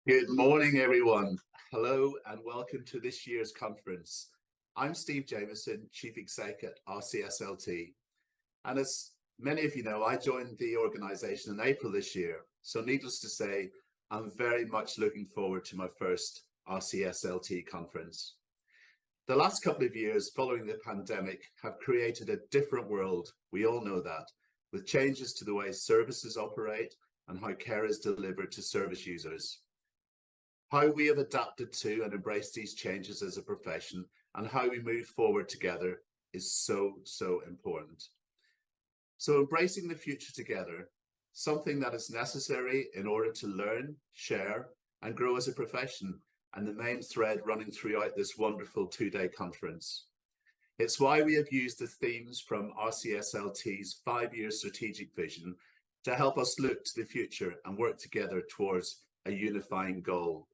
Good morning, everyone. Hello and welcome to this year's conference. I'm Steve Jameson, Chief Exec at RCSLT. And as many of you know, I joined the organization in April this year. So needless to say, I'm very much looking forward to my first RCSLT conference. The last couple of years following the pandemic have created a different world. We all know that, with changes to the way services operate and how care is delivered to service users. How we have adapted to and embraced these changes as a profession and how we move forward together is so important. So embracing the future together, something that is necessary in order to learn, share, and grow as a profession, and the main thread running throughout this wonderful two-day conference. It's why we have used the themes from RCSLT's 5-year strategic vision to help us look to the future and work together towards a unifying goal.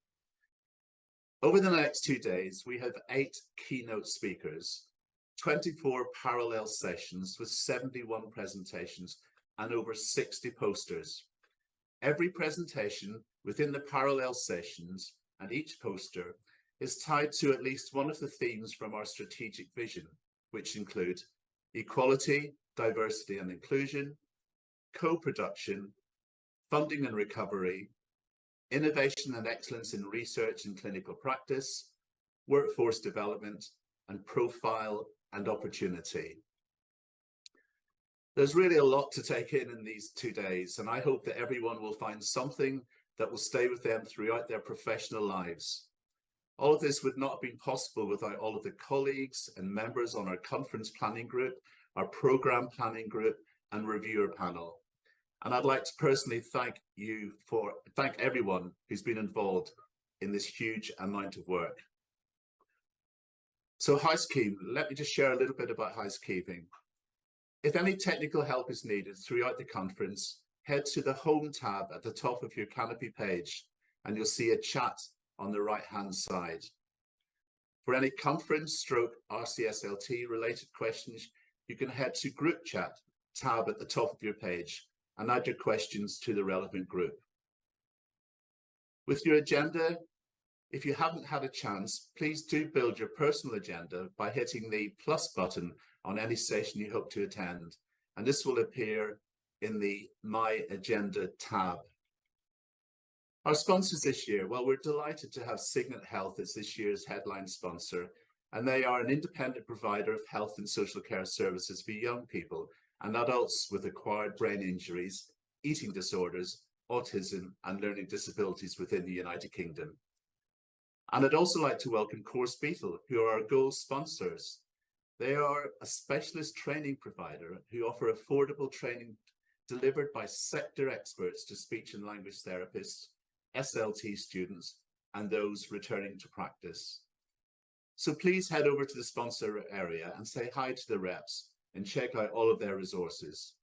Over the next 2 days, we have 8 keynote speakers, 24 parallel sessions with 71 presentations and over 60 posters. Every presentation within the parallel sessions and each poster is tied to at least one of the themes from our strategic vision, which include equality, diversity and inclusion, co-production, funding and recovery, innovation and excellence in research and clinical practice, workforce development, and profile and opportunity. There's really a lot to take in these 2 days, and I hope that everyone will find something that will stay with them throughout their professional lives. All of this would not have been possible without all of the colleagues and members on our conference planning group, our program planning group, and reviewer panel. And I'd like to personally thank everyone who's been involved in this huge amount of work. So housekeeping, let me just share a little bit about housekeeping. If any technical help is needed throughout the conference, head to the Home tab at the top of your Canopy page, and you'll see a chat on the right-hand side. For any conference/RCSLT related questions, you can head to Group Chat tab at the top of your page and add your questions to the relevant group. With your agenda, if you haven't had a chance, please do build your personal agenda by hitting the plus button on any session you hope to attend, and this will appear in the My Agenda tab. Our sponsors this year, well, we're delighted to have Signet Health as this year's headline sponsor, and they are an independent provider of health and social care services for young people and adults with acquired brain injuries, eating disorders, autism, and learning disabilities within the United Kingdom. And I'd also like to welcome Course Beetle, who are our gold sponsors. They are a specialist training provider who offer affordable training delivered by sector experts to speech and language therapists, SLT students, and those returning to practice. So please head over to the sponsor area and say hi to the reps and check out all of their resources.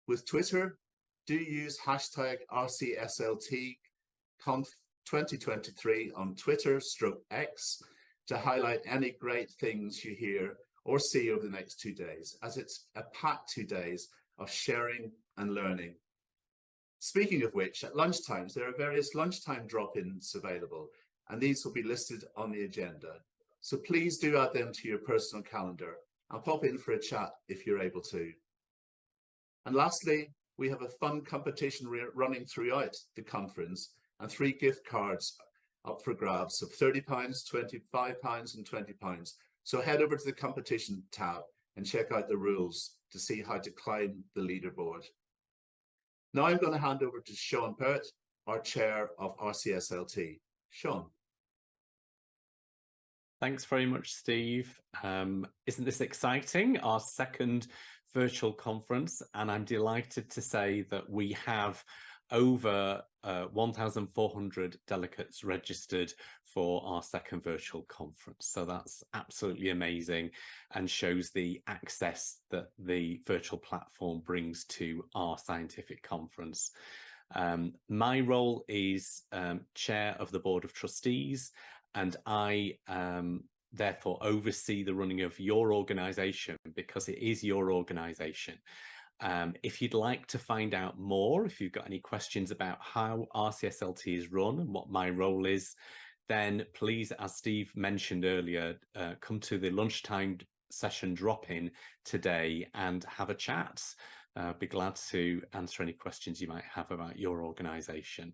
With Twitter, do use hashtag RCSLTConf2023 on Twitter/X to highlight any great things you hear or see over the next 2 days, as it's a packed 2 days of sharing and learning. Speaking of which, at lunchtimes, there are various lunchtime drop-ins available, and these will be listed on the agenda. So please do add them to your personal calendar and pop in for a chat if you're able to. And lastly, we have a fun competition running throughout the conference and 3 gift cards up for grabs of £30, £25 and £20. So head over to the competition tab and check out the rules to see how to climb the leaderboard. Now I'm going to hand over to Sean Pert, our chair of RCSLT. Sean. Thanks very much, Steve. Isn't this exciting? Our second virtual conference, and I'm delighted to say that we have over 1,400 delegates registered for our second virtual conference. So that's absolutely amazing and shows the access that the virtual platform brings to our scientific conference. My role is chair of the Board of Trustees, and I therefore oversee the running of your organisation, because it is your organisation. If you'd like to find out more, if you've got any questions about how RCSLT is run and what my role is, then please, as Steve mentioned earlier, come to the lunchtime session drop-in today and have a chat. Be glad to answer any questions you might have about your organisation.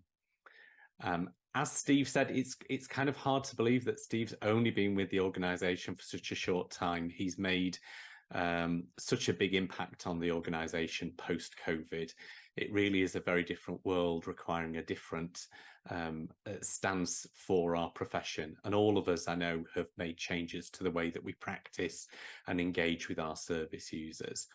As Steve said, it's kind of hard to believe that Steve's only been with the organisation for such a short time. He's made such a big impact on the organisation post-COVID. It really is a very different world requiring a different stance for our profession. And all of us, I know, have made changes to the way that we practice and engage with our service users.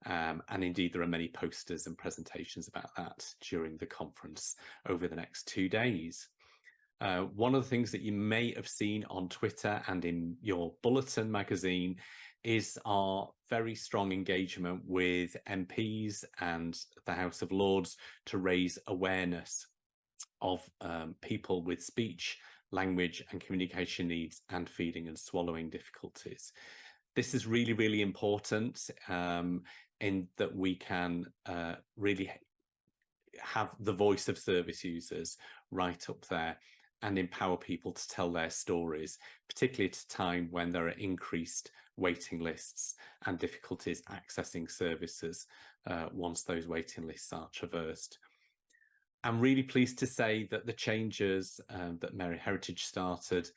And indeed, there are many posters and presentations about that during the conference over the next 2 days. One of the things that you may have seen on Twitter and in your bulletin magazine is our very strong engagement with MPs and the House of Lords to raise awareness of people with speech, language and communication needs and feeding and swallowing difficulties. This is really, really important in that we can really have the voice of service users right up there and empower people to tell their stories, particularly at a time when there are increased waiting lists and difficulties accessing services once those waiting lists are traversed. I'm really pleased to say that the changes that Mary Heritage started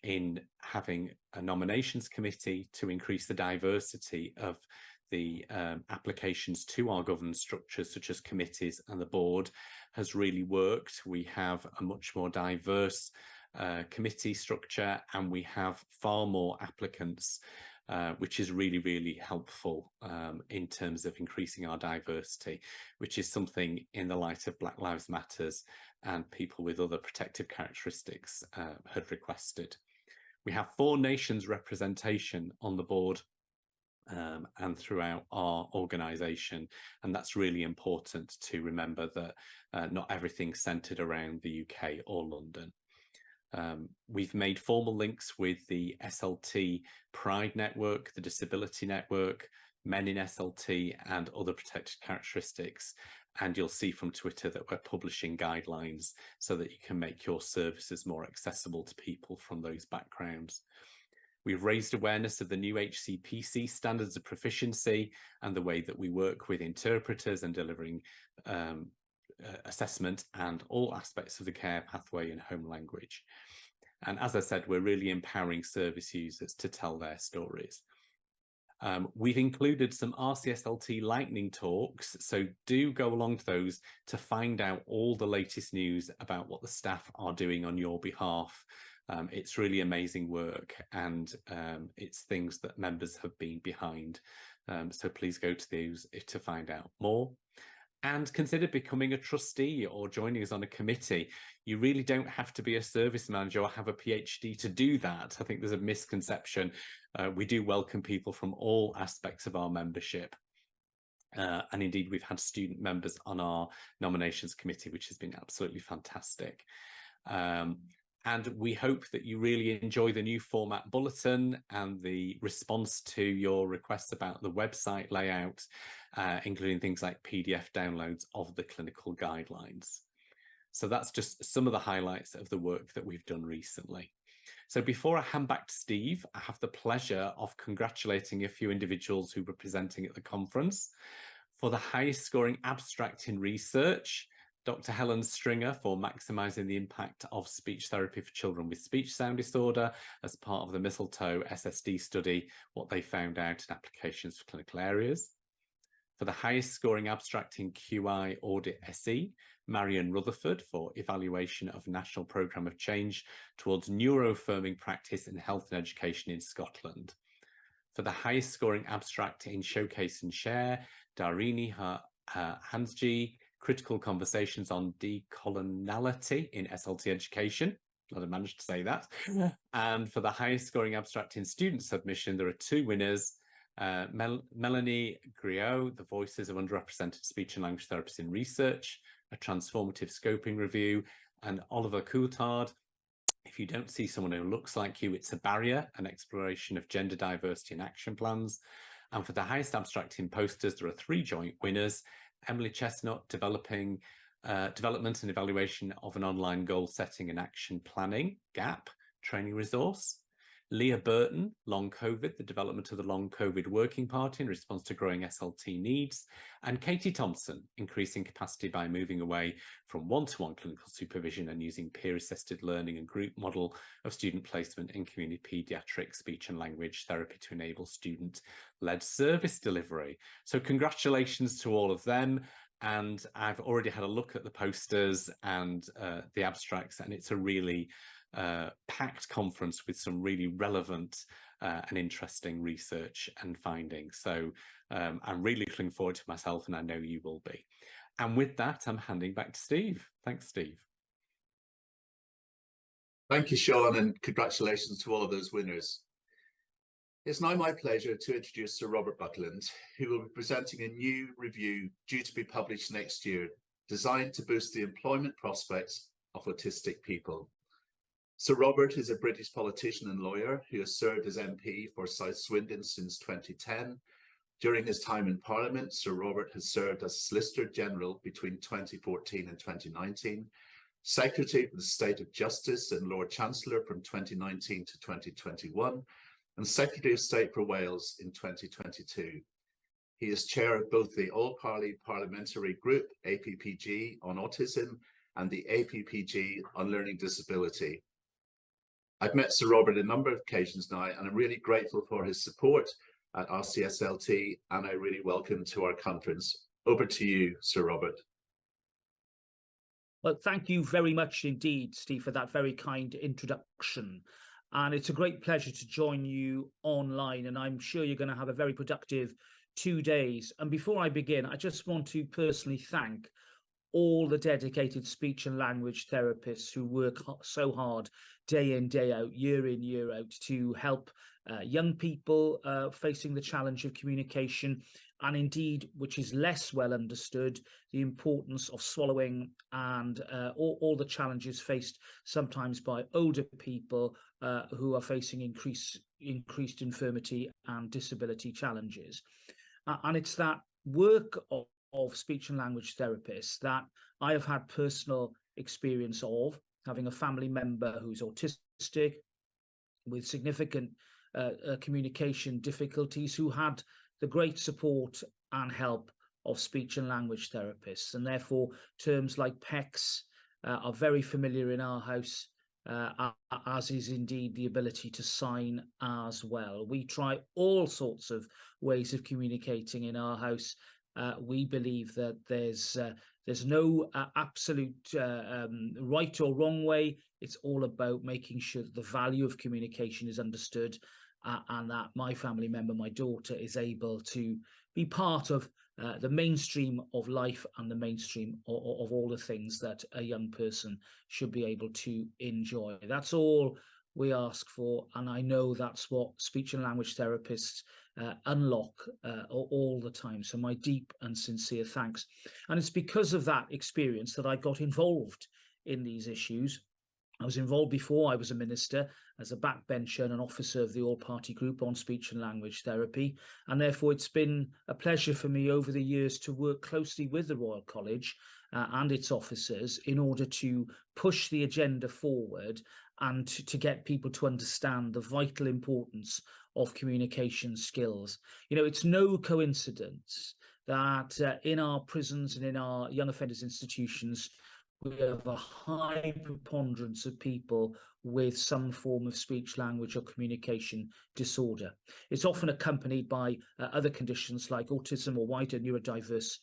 in having a nominations committee to increase the diversity of the applications to our governance structures, such as committees and the board, has really worked. We have a much more diverse committee structure, and we have far more applicants, which is really, really helpful in terms of increasing our diversity, which is something in the light of Black Lives Matters and people with other protective characteristics had requested. We have 4 nations representation on the board and throughout our organisation, and that's really important to remember that not everything's centred around the UK or London. We've made formal links with the SLT Pride Network, the Disability Network, Men in SLT and other protected characteristics, and you'll see from Twitter that we're publishing guidelines so that you can make your services more accessible to people from those backgrounds. We've raised awareness of the new HCPC standards of proficiency and the way that we work with interpreters and delivering assessment and all aspects of the care pathway in home language. And as I said, we're really empowering service users to tell their stories. We've included some RCSLT lightning talks, so do go along to those to find out all the latest news about what the staff are doing on your behalf. It's really amazing work, and it's things that members have been behind. So please go to those to find out more. And consider becoming a trustee or joining us on a committee. You really don't have to be a service manager or have a PhD to do that. I think there's a misconception. We do welcome people from all aspects of our membership. And indeed, we've had student members on our nominations committee, which has been absolutely fantastic. And we hope that you really enjoy the new format bulletin and the response to your requests about the website layout, including things like PDF downloads of the clinical guidelines. So that's just some of the highlights of the work that we've done recently. So before I hand back to Steve, I have the pleasure of congratulating a few individuals who were presenting at the conference. For the highest scoring abstract in research, Dr. Helen Stringer for maximising the impact of speech therapy for children with speech sound disorder as part of the Mistletoe SSD study, what they found out in applications for clinical areas. For the highest scoring abstract in QI Audit SE, Marion Rutherford for evaluation of National Programme of Change towards neuroaffirming practice in health and education in Scotland. For the highest scoring abstract in Showcase and Share, Darini Hansji, Critical Conversations on Decoloniality in SLT Education. Glad I managed to say that. And for the highest scoring abstract in student submission, there are 2 winners. Melanie Griot, The Voices of Underrepresented Speech and Language Therapists in Research, a transformative scoping review, and Oliver Coulthard, If you don't see someone who looks like you, it's a barrier, an exploration of gender diversity in action plans. And for the highest abstract in posters, there are 3 joint winners: Emily Chestnut, Development and Evaluation of an Online Goal Setting and Action Planning, GAP, training resource; Leah Burton, Long COVID, the development of the Long COVID Working Party in response to growing SLT needs; and Katie Thompson, increasing capacity by moving away from one-to-one clinical supervision and using peer-assisted learning and group model of student placement in community paediatric speech and language therapy to enable student-led service delivery. So congratulations to all of them. And I've already had a look at the posters and the abstracts, and it's a really packed conference with some really relevant and interesting research and findings. So I'm really looking forward to myself, and I know you will be. And with that, I'm handing back to Steve. Thanks, Steve. Thank you, Sean, and congratulations to all of those winners. It's now my pleasure to introduce Sir Robert Buckland, who will be presenting a new review due to be published next year, designed to boost the employment prospects of autistic people. Sir Robert is a British politician and lawyer who has served as MP for South Swindon since 2010. During his time in Parliament, Sir Robert has served as Solicitor General between 2014 and 2019, Secretary for the State of Justice and Lord Chancellor from 2019 to 2021, and Secretary of State for Wales in 2022. He is chair of both the All-Party Parliamentary Group, APPG, on autism and the APPG on learning disability. I've met Sir Robert a number of occasions now, and I'm really grateful for his support at RCSLT, and I really welcome to our conference. Over to you, Sir Robert. Well, thank you very much indeed, Steve, for that very kind introduction. And it's a great pleasure to join you online, and I'm sure you're going to have a very productive 2 days. And before I begin, I just want to personally thank all the dedicated speech and language therapists who work so hard day in, day out, year in, year out to help young people facing the challenge of communication, and indeed, which is less well understood, the importance of swallowing and all the challenges faced sometimes by older people who are facing increased infirmity and disability challenges. And it's that work of speech and language therapists that I have had personal experience of, having a family member who's autistic with significant communication difficulties, who had the great support and help of speech and language therapists. And therefore, terms like PECS are very familiar in our house, as is indeed the ability to sign as well. We try all sorts of ways of communicating in our house. We believe that there's no absolute right or wrong way. It's all about making sure that the value of communication is understood, and that my family member, my daughter, is able to be part of the mainstream of life and the mainstream of all the things that a young person should be able to enjoy. That's all we ask for, and I know that's what speech and language therapists unlock all the time. So my deep and sincere thanks. And it's because of that experience that I got involved in these issues. I was involved before I was a minister as a backbencher and an officer of the all-party group on speech and language therapy. And therefore, it's been a pleasure for me over the years to work closely with the Royal College and its officers in order to push the agenda forward and to get people to understand the vital importance of communication skills. You know, it's no coincidence that in our prisons and in our young offenders institutions, we have a high preponderance of people with some form of speech, language, or communication disorder. It's often accompanied by other conditions like autism or wider neurodiverse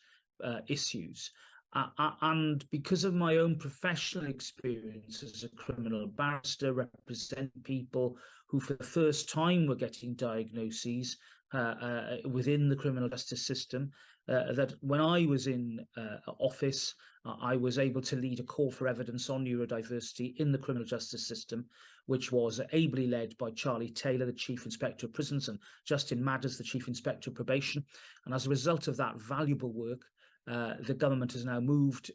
issues. And because of my own professional experience as a criminal barrister, represent people who for the first time were getting diagnoses within the criminal justice system, that when I was in office, I was able to lead a call for evidence on neurodiversity in the criminal justice system, which was ably led by Charlie Taylor, the Chief Inspector of Prisons, and Justin Madders, the Chief Inspector of Probation. And as a result of that valuable work, the government has now moved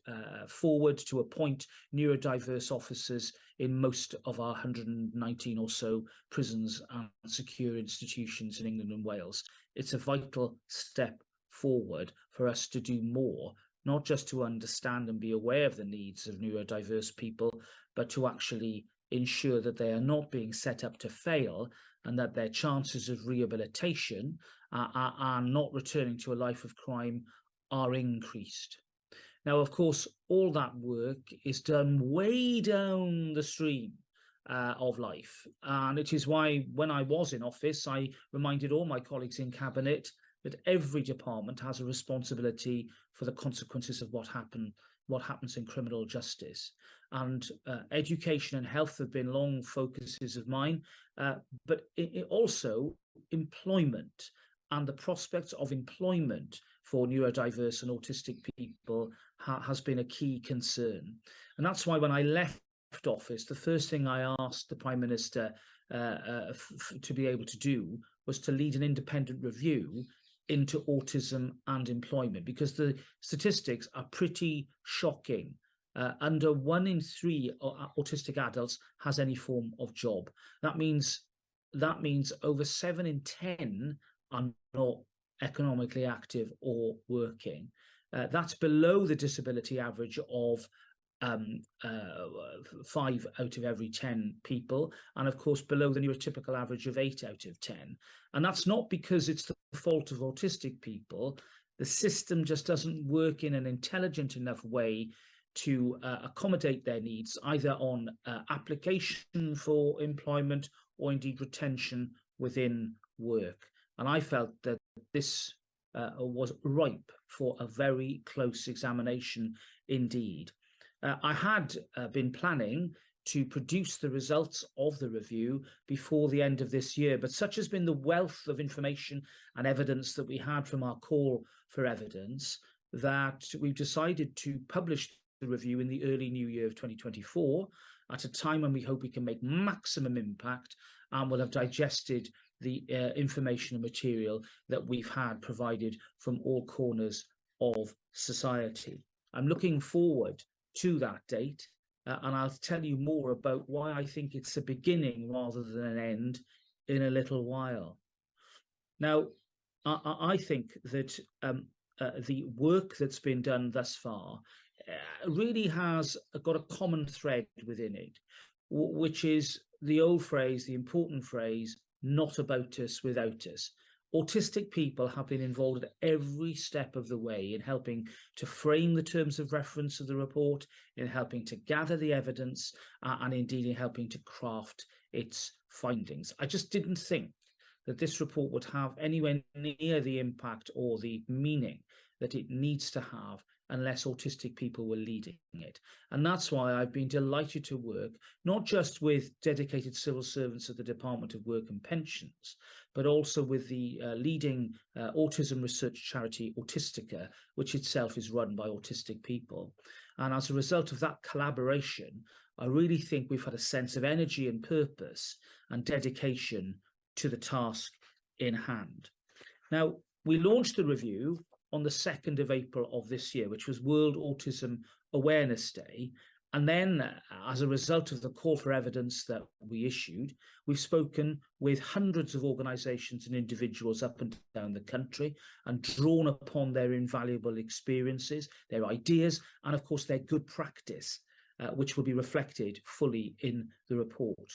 forward to appoint neurodiverse officers in most of our 119 or so prisons and secure institutions in England and Wales. It's a vital step forward for us to do more, not just to understand and be aware of the needs of neurodiverse people, but to actually ensure that they are not being set up to fail and that their chances of rehabilitation and not returning to a life of crime are increased. Now, of course, all that work is done way down the stream of life. And it is why when I was in office, I reminded all my colleagues in Cabinet that every department has a responsibility for the consequences of what happens in criminal justice. And education and health have been long focuses of mine, but also employment and the prospects of employment for neurodiverse and autistic people has been a key concern. And that's why when I left office, the first thing I asked the Prime Minister to be able to do was to lead an independent review into autism and employment, because the statistics are pretty shocking. Under 1 in 3 autistic adults has any form of job. That means over 7 in 10 are not economically active or working. That's below the disability average of 5 out of every 10 people, and of course below the neurotypical average of 8 out of 10. And that's not because it's the fault of autistic people. The system just doesn't work in an intelligent enough way to accommodate their needs, either on application for employment or indeed retention within work. And I felt that this was ripe for a very close examination indeed. I had been planning to produce the results of the review before the end of this year, but such has been the wealth of information and evidence that we had from our call for evidence that we've decided to publish the review in the early new year of 2024, at a time when we hope we can make maximum impact and will have digested the information and material that we've had provided from all corners of society. I'm looking forward to that date, and I'll tell you more about why I think it's a beginning rather than an end in a little while. Now, I think that the work that's been done thus far really has got a common thread within it, which is the old phrase, the important phrase, not about us without us. Autistic people have been involved at every step of the way in helping to frame the terms of reference of the report, in helping to gather the evidence, and indeed in helping to craft its findings. I just didn't think that this report would have anywhere near the impact or the meaning that it needs to have unless autistic people were leading it. And that's why I've been delighted to work not just with dedicated civil servants at the Department of Work and Pensions, but also with the leading autism research charity Autistica, which itself is run by autistic people. And as a result of that collaboration, I really think we've had a sense of energy and purpose and dedication to the task in hand. Now, we launched the review on the 2nd of April of this year, which was World Autism Awareness Day. And then, as a result of the call for evidence that we issued, we've spoken with hundreds of organisations and individuals up and down the country and drawn upon their invaluable experiences, their ideas, and of course their good practice, which will be reflected fully in the report.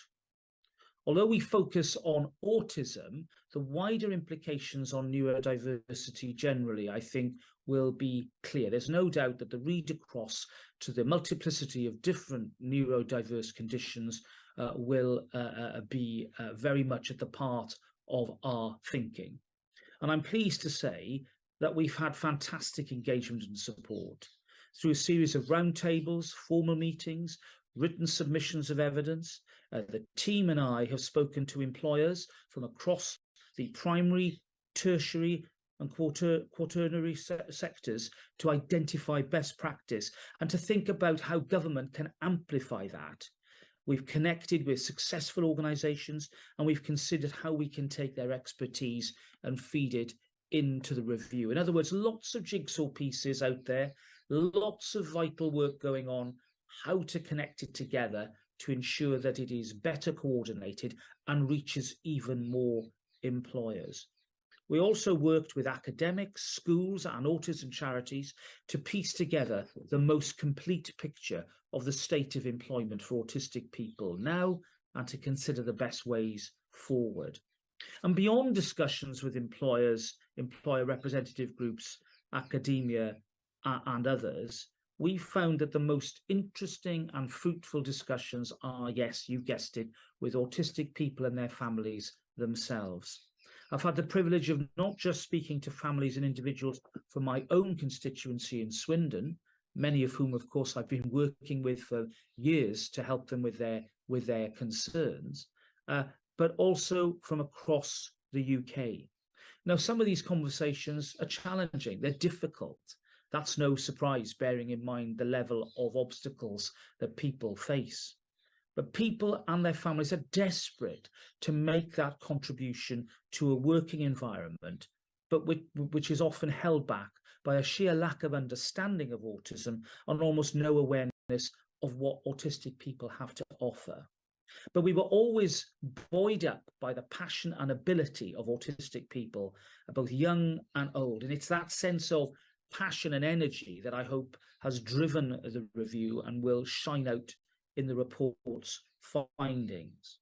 Although we focus on autism, the wider implications on neurodiversity generally, I think, will be clear. There's no doubt that the read across to the multiplicity of different neurodiverse conditions will be very much at the part of our thinking. And I'm pleased to say that we've had fantastic engagement and support through a series of roundtables, formal meetings, written submissions of evidence. The team and I have spoken to employers from across the primary, tertiary and quaternary sectors to identify best practice and to think about how government can amplify that. We've connected with successful organisations and we've considered how we can take their expertise and feed it into the review. In other words, lots of jigsaw pieces out there, lots of vital work going on, how to connect it together to ensure that it is better coordinated and reaches even more employers. We also worked with academics, schools and autism charities to piece together the most complete picture of the state of employment for autistic people now and to consider the best ways forward. And beyond discussions with employers, employer representative groups, academia and others, we found that the most interesting and fruitful discussions are, yes, you guessed it, with autistic people and their families themselves. I've had the privilege of not just speaking to families and individuals from my own constituency in Swindon, many of whom, of course, I've been working with for years to help them with their concerns, but also from across the UK. Now, some of these conversations are challenging, they're difficult. That's no surprise, bearing in mind the level of obstacles that people face. But people and their families are desperate to make that contribution to a working environment, but which is often held back by a sheer lack of understanding of autism and almost no awareness of what autistic people have to offer. But we were always buoyed up by the passion and ability of autistic people, both young and old. And it's that sense of passion and energy that I hope has driven the review and will shine out in the report's findings.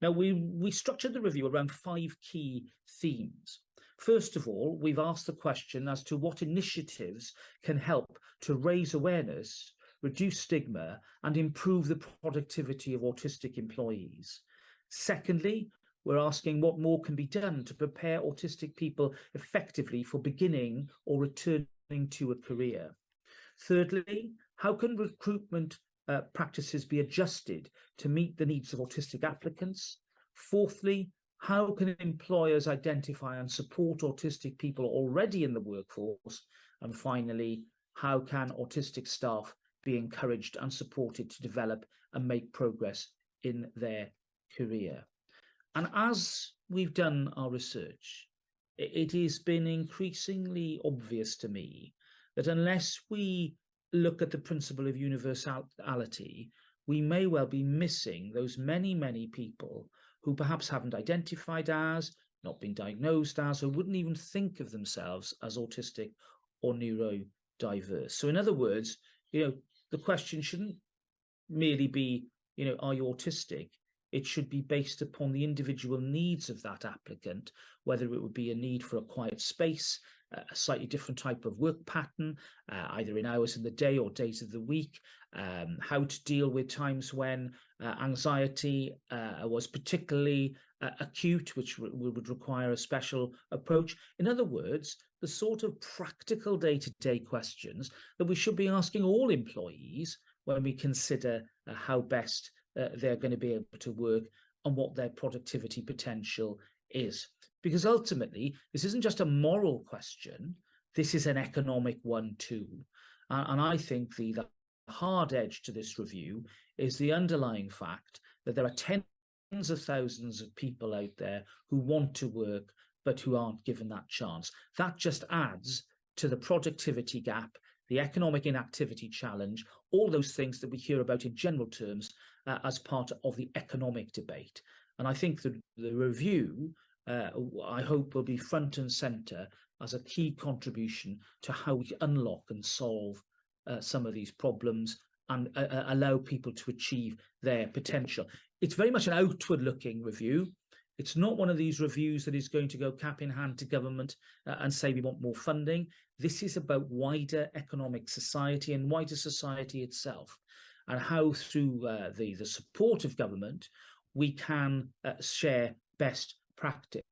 Now, we structured the review around 5 key themes. First of all, we've asked the question as to what initiatives can help to raise awareness, reduce stigma, and improve the productivity of autistic employees. Secondly, we're asking what more can be done to prepare autistic people effectively for beginning or returning to a career. Thirdly, how can recruitment practices be adjusted to meet the needs of autistic applicants? Fourthly, how can employers identify and support autistic people already in the workforce? And finally, how can autistic staff be encouraged and supported to develop and make progress in their career? And as we've done our research, it has been increasingly obvious to me that unless we look at the principle of universality, we may well be missing those many, many people who perhaps haven't identified as, not been diagnosed as, or wouldn't even think of themselves as autistic or neurodiverse. So in other words, the question shouldn't merely be, are you autistic? It should be based upon the individual needs of that applicant, whether it would be a need for a quiet space, a slightly different type of work pattern, either in hours in the day or days of the week, how to deal with times when anxiety was particularly acute, which would require a special approach. In other words, the sort of practical day-to-day questions that we should be asking all employees when we consider how best they're going to be able to work and what their productivity potential is. Because ultimately, this isn't just a moral question, this is an economic one too. And I think the hard edge to this review is the underlying fact that there are tens of thousands of people out there who want to work but who aren't given that chance. That just adds to the productivity gap, the economic inactivity challenge, all those things that we hear about in general terms as part of the economic debate. And I think the review, I hope, will be front and centre as a key contribution to how we unlock and solve some of these problems and allow people to achieve their potential. It's very much an outward-looking review. It's not one of these reviews that is going to go cap in hand to government and say we want more funding. This is about wider economic society and wider society itself, and how through the support of government we can share best practice.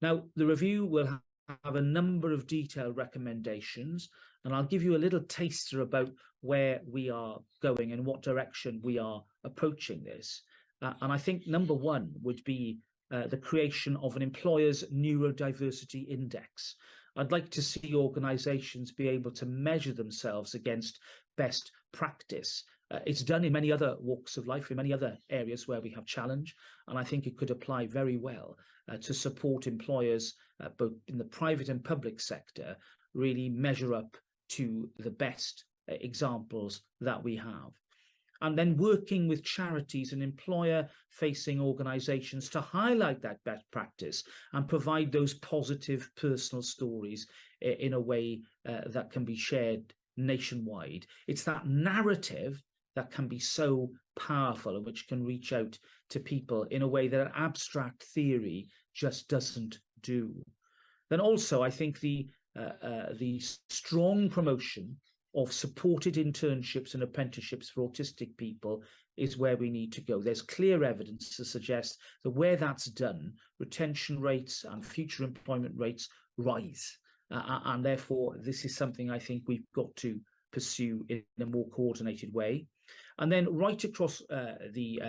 Now, the review will have a number of detailed recommendations, and I'll give you a little taster about where we are going and what direction we are approaching this. And I think number one would be the creation of an employer's neurodiversity index. I'd like to see organisations be able to measure themselves against best practice It's done in many other walks of life, in many other areas where we have challenge, and I think it could apply very well to support employers, both in the private and public sector, really measure up to the best examples that we have. And then working with charities and employer-facing organisations to highlight that best practice and provide those positive personal stories in a way that can be shared nationwide. It's that narrative that can be so powerful and which can reach out to people in a way that an abstract theory just doesn't do. Then also, I think the strong promotion of supported internships and apprenticeships for autistic people is where we need to go. There's clear evidence to suggest that where that's done, retention rates and future employment rates rise. And therefore, this is something I think we've got to pursue in a more coordinated way. And then right across the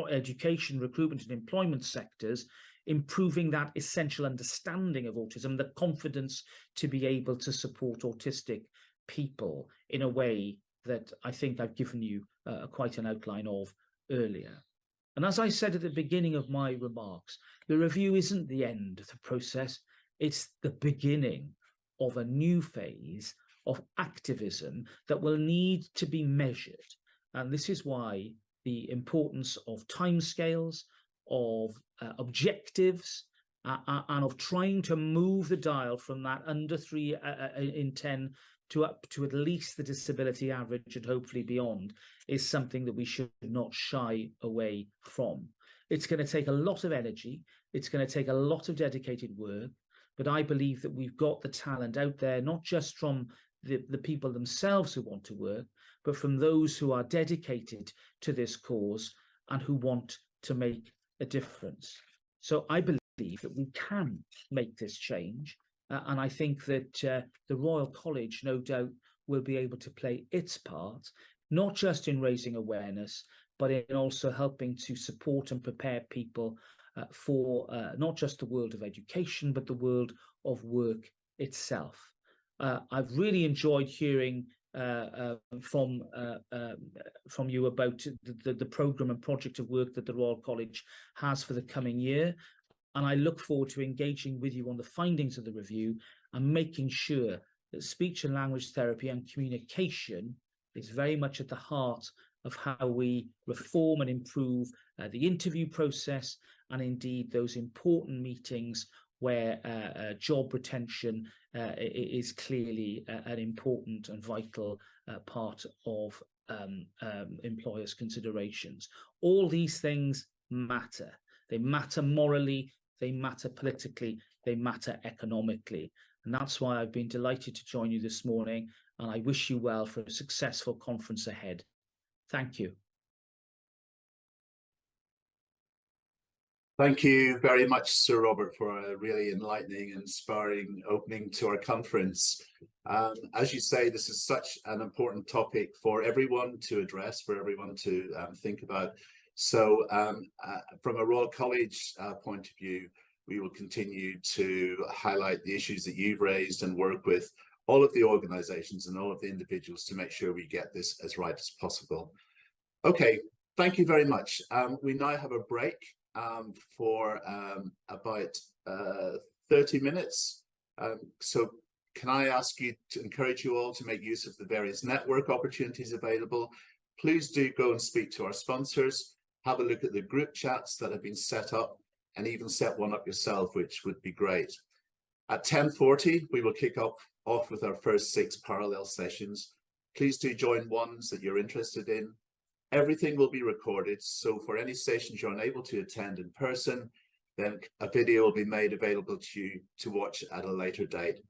education, recruitment and employment sectors, improving that essential understanding of autism, the confidence to be able to support autistic people in a way that I think I've given you quite an outline of earlier. And as I said at the beginning of my remarks, the review isn't the end of the process, it's the beginning of a new phase of activism that will need to be measured. And this is why the importance of timescales, of objectives, and of trying to move the dial from that under 3 in 10 to up to at least the disability average and hopefully beyond is something that we should not shy away from. It's going to take a lot of energy. It's going to take a lot of dedicated work. But I believe that we've got the talent out there, not just from the people themselves who want to work, but from those who are dedicated to this cause and who want to make a difference. So I believe that we can make this change. And I think that the Royal College, no doubt, will be able to play its part, not just in raising awareness, but in also helping to support and prepare people for not just the world of education, but the world of work itself. I've really enjoyed hearing from you about the programme and project of work that the Royal College has for the coming year. And I look forward to engaging with you on the findings of the review and making sure that speech and language therapy and communication is very much at the heart of how we reform and improve the interview process and indeed those important meetings where job retention is clearly an important and vital part of employers' considerations. All these things matter. They matter morally, they matter politically, they matter economically. And that's why I've been delighted to join you this morning, and I wish you well for a successful conference ahead. Thank you. Thank you very much, Sir Robert, for a really enlightening and inspiring opening to our conference. As you say, this is such an important topic for everyone to address, for everyone to think about. So from a Royal College point of view, we will continue to highlight the issues that you've raised and work with all of the organisations and all of the individuals to make sure we get this as right as possible. Okay, thank you very much. We now have a break for about 30 minutes. So can I ask you to encourage you all to make use of the various network opportunities available? Please do go and speak to our sponsors, have a look at the group chats that have been set up, and even set one up yourself, which would be great. At 10:40, we will kick off with our first 6 parallel sessions. Please do join ones that you're interested in. Everything will be recorded, so for any sessions you're unable to attend in person, then a video will be made available to you to watch at a later date.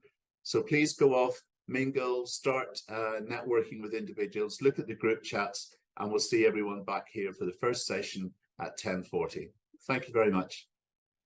So please go off, mingle, start networking with individuals, look at the group chats, and we'll see everyone back here for the first session at 10:40. Thank you very much.